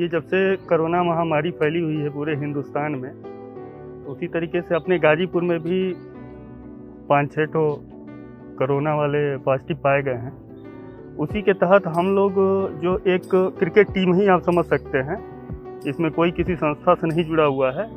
ये जब से कोरोना महामारी फैली हुई है पूरे हिंदुस्तान में, तो उसी तरीके से अपने गाजीपुर में भी 5-6 ठो कोरोना वाले पॉजिटिव पाए गए हैं। उसी के तहत हम लोग जो एक क्रिकेट टीम ही आप समझ सकते हैं, इसमें कोई किसी संस्था से नहीं जुड़ा हुआ है।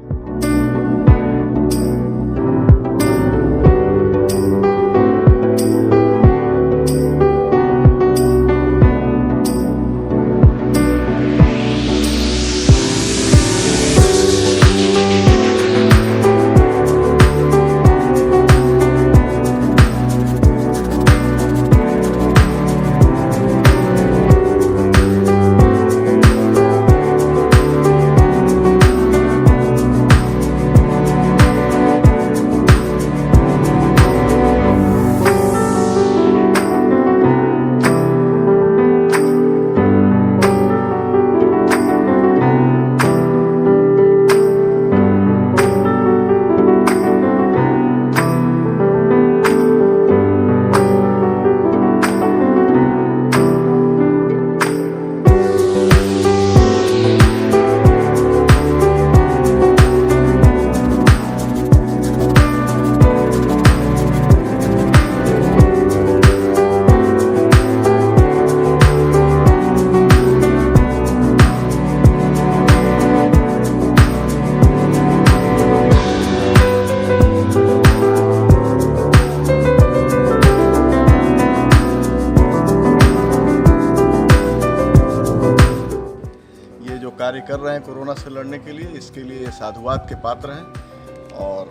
कार्य कर रहे हैं कोरोना से लड़ने के लिए, इसके लिए साधुवाद के पात्र हैं और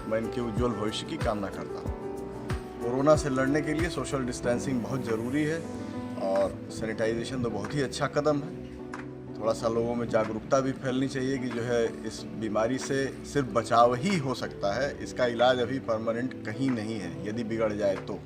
मैं इनके उज्जवल भविष्य की कामना करता हूँ। कोरोना से लड़ने के लिए सोशल डिस्टेंसिंग बहुत ज़रूरी है और सैनिटाइजेशन तो बहुत ही अच्छा कदम है। थोड़ा सा लोगों में जागरूकता भी फैलनी चाहिए कि जो है इस बीमारी से सिर्फ बचाव ही हो सकता है, इसका इलाज अभी परमानेंट कहीं नहीं है यदि बिगड़ जाए तो।